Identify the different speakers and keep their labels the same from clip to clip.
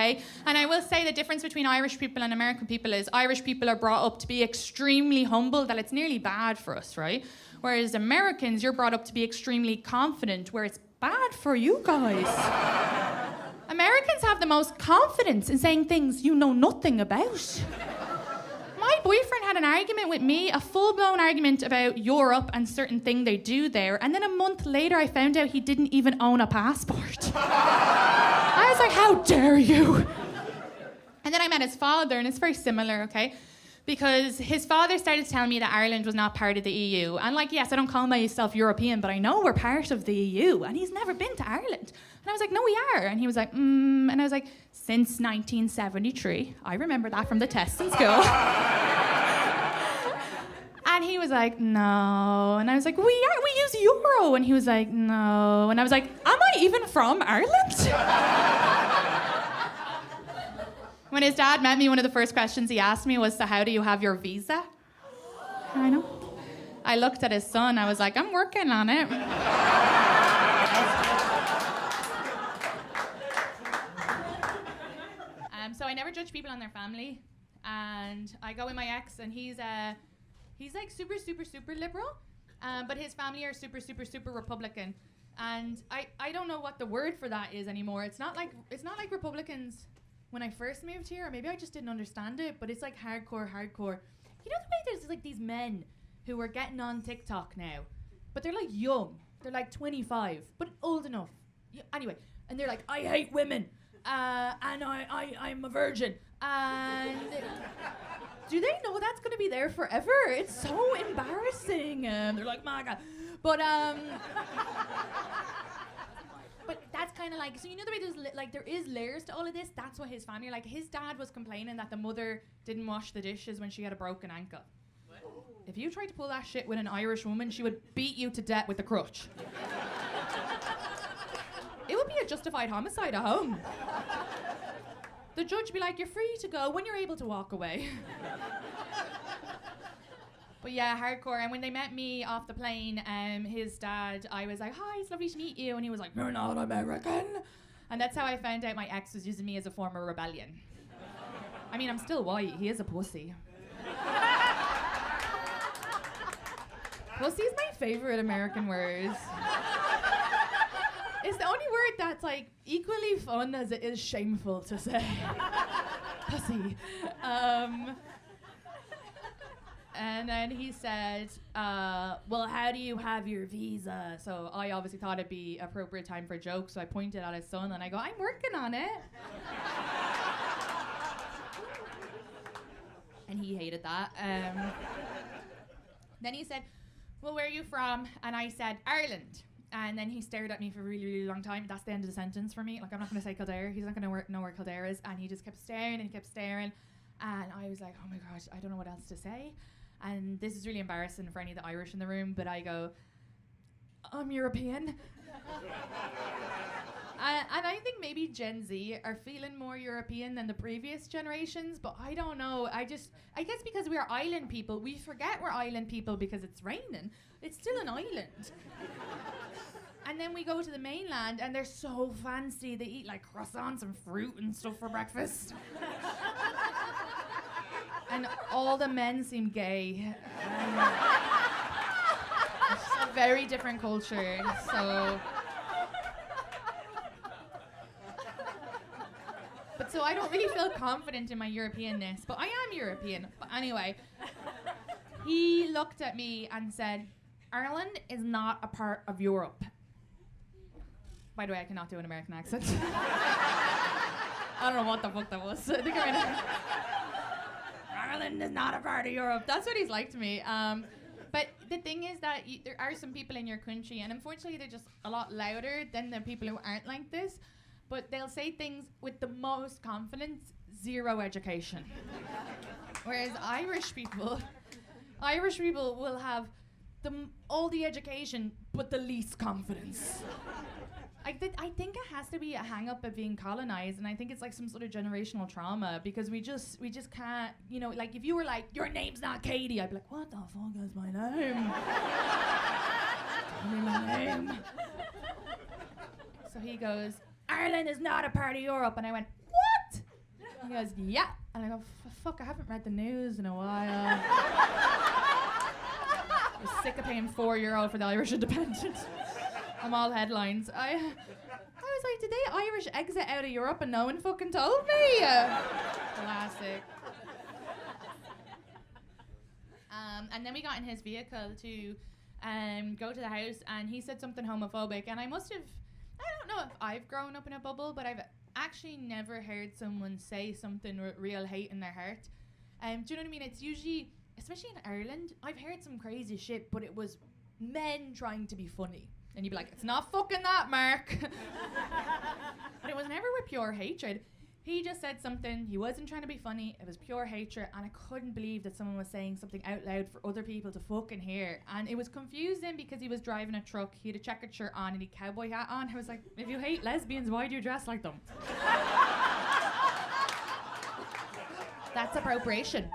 Speaker 1: okay? And I will say the difference between Irish people and American people is Irish people are brought up to be extremely humble, that it's nearly bad for us, right? Whereas Americans, you're brought up to be extremely confident, where it's bad for you guys. Americans have the most confidence in saying things you know nothing about. My boyfriend had an argument with me, a full-blown argument about Europe and certain thing they do there, and then a month later I found out he didn't even own a passport. I was like, how dare you? And then I met his father, and it's very similar, okay? Because his father started telling me that Ireland was not part of the EU. And like, yes, I don't call myself European, but I know we're part of the EU. And he's never been to Ireland. And I was like, no, we are. And he was like, And I was like, since 1973. I remember that from the test in school. And he was like, no. And I was like, we use euro. And he was like, no. And I was like, am I even from Ireland? When his dad met me, one of the first questions he asked me was, so how do you have your visa? I know. I looked at his son, I was like, I'm working on it. So I never judge people on their family. And I go with my ex, and he's like super, super, super liberal. But his family are super, super, super Republican. And I don't know what the word for that is anymore. It's not like Republicans when I first moved here, or maybe I just didn't understand it, but it's like hardcore. You know the way there's like these men who are getting on TikTok now, but they're like young. They're like 25, but old enough. Anyway, and they're like, I hate women, and I'm a virgin. And do they know that's going to be there forever? It's so embarrassing. They're like, my God. But that's kind of like, so you know the way there is layers to all of this? That's what his family are like. His dad was complaining that the mother didn't wash the dishes when she had a broken ankle. What? If you tried to pull that shit with an Irish woman, she would beat you to death with a crutch. It would be a justified homicide at home. The judge would be like, you're free to go when you're able to walk away. But yeah, hardcore. And when they met me off the plane, his dad, I was like, hi, it's lovely to meet you. And he was like, you're not American. And that's how I found out my ex was using me as a form of rebellion. I mean, I'm still white. He is a pussy. Pussy is my favorite American word. It's the only word that's like equally fun as it is shameful to say. Pussy. And then he said, well, how do you have your visa? So I obviously thought it'd be appropriate time for a joke, so I pointed at his son and I go, I'm working on it. And he hated that. Then he said, well, where are you from? And I said, Ireland. And then he stared at me for a really, really long time. That's the end of the sentence for me. Like, I'm not going to say Kildare. He's not going to know where Kildare is. And he just kept staring and he kept staring. And I was like, oh my gosh, I don't know what else to say. And this is really embarrassing for any of the Irish in the room, but I go, I'm European. And I think maybe Gen Z are feeling more European than the previous generations, but I don't know. I guess because we are island people, we forget we're island people because it's raining. It's still an island. And then we go to the mainland and they're so fancy. They eat like croissants and fruit and stuff for breakfast. And all the men seem gay. It's a very different culture, so. But so I don't really feel confident in my Europeanness, but I am European. But anyway, he looked at me and said, Ireland is not a part of Europe. By the way, I cannot do an American accent. I don't know what the fuck that was. I think I mean, Ireland is not a part of Europe. That's what he's like to me. But the thing is that there are some people in your country, and unfortunately they're just a lot louder than the people who aren't like this. But they'll say things with the most confidence, zero education. Whereas Irish people will have all the education, but the least confidence. I think it has to be a hang-up of being colonized, and I think it's like some sort of generational trauma, because we just can't, you know, like if you were like, your name's not Katie, I'd be like, what the fuck is my name? Tell me my name. So he goes, Ireland is not a part of Europe, and I went, what? He goes, yeah. And I go, fuck, I haven't read the news in a while. I'm sick of paying €4 for the Irish Independent. I'm all headlines. I was like, did they Irish exit out of Europe and no one fucking told me? Classic. And then we got in his vehicle to go to the house, and he said something homophobic, and I don't know if I've grown up in a bubble, but I've actually never heard someone say something with real hate in their heart. Do you know what I mean? It's usually, especially in Ireland, I've heard some crazy shit, but it was men trying to be funny. And you'd be like, it's not fucking that, Mark. But it was never with pure hatred. He just said something, he wasn't trying to be funny, it was pure hatred, and I couldn't believe that someone was saying something out loud for other people to fucking hear. And it was confusing because he was driving a truck, he had a checkered shirt on and he had a cowboy hat on. I was like, if you hate lesbians, why do you dress like them? That's appropriation.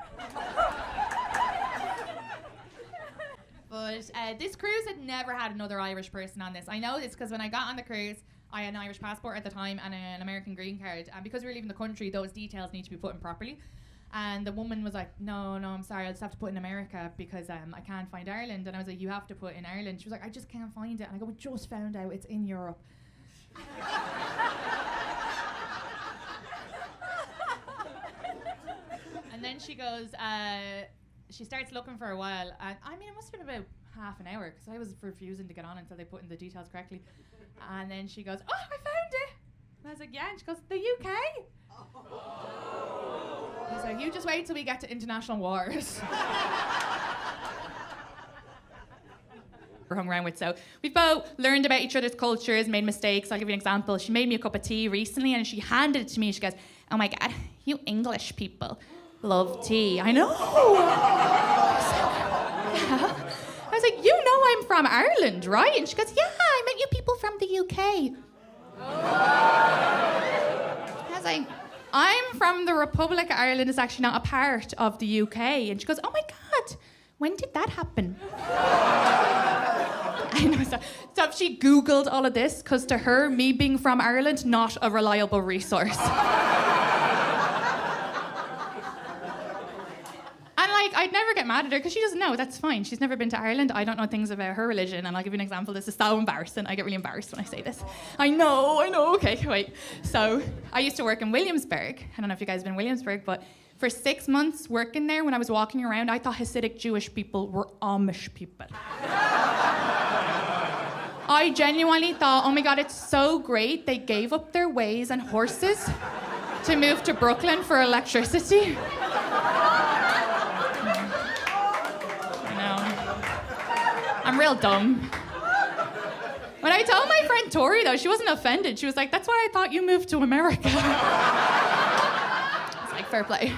Speaker 1: But this cruise had never had another Irish person on this. I know this because when I got on the cruise, I had an Irish passport at the time and an American green card. And because we were leaving the country, those details need to be put in properly. And the woman was like, no, I'm sorry, I'll just have to put in America because I can't find Ireland. And I was like, you have to put in Ireland. She was like, I just can't find it. And I go, we just found out it's in Europe. And then she goes, she starts looking for a while. And I mean, it must have been about half an hour because I was refusing to get on until they put in the details correctly. And then she goes, oh, I found it. And I was like, yeah. And she goes, the UK? I was like, you just wait till we get to international wars. We're hung around with. So we've both learned about each other's cultures, made mistakes. I'll give you an example. She made me a cup of tea recently and she handed it to me. She goes, oh my God, you English people love tea. I know. I was like, you know I'm from Ireland, right? And she goes, yeah, I met you people from the UK. I was like, I'm from the Republic of Ireland. It's actually not a part of the UK. And she goes, oh my God, when did that happen? I know. So she Googled all of this because to her, me being from Ireland, not a reliable resource. I'd never get mad at her because she doesn't know. That's fine. She's never been to Ireland. I don't know things about her religion. And I'll give you an example. This is so embarrassing. I get really embarrassed when I say this. I know. Okay, wait. So I used to work in Williamsburg. I don't know if you guys have been in Williamsburg, but for 6 months working there, when I was walking around, I thought Hasidic Jewish people were Amish people. I genuinely thought, oh my God, it's so great. They gave up their ways and horses to move to Brooklyn for electricity. I'm real dumb. When I told my friend Tori, though, she wasn't offended. She was like, that's why I thought you moved to America. It's like, fair play.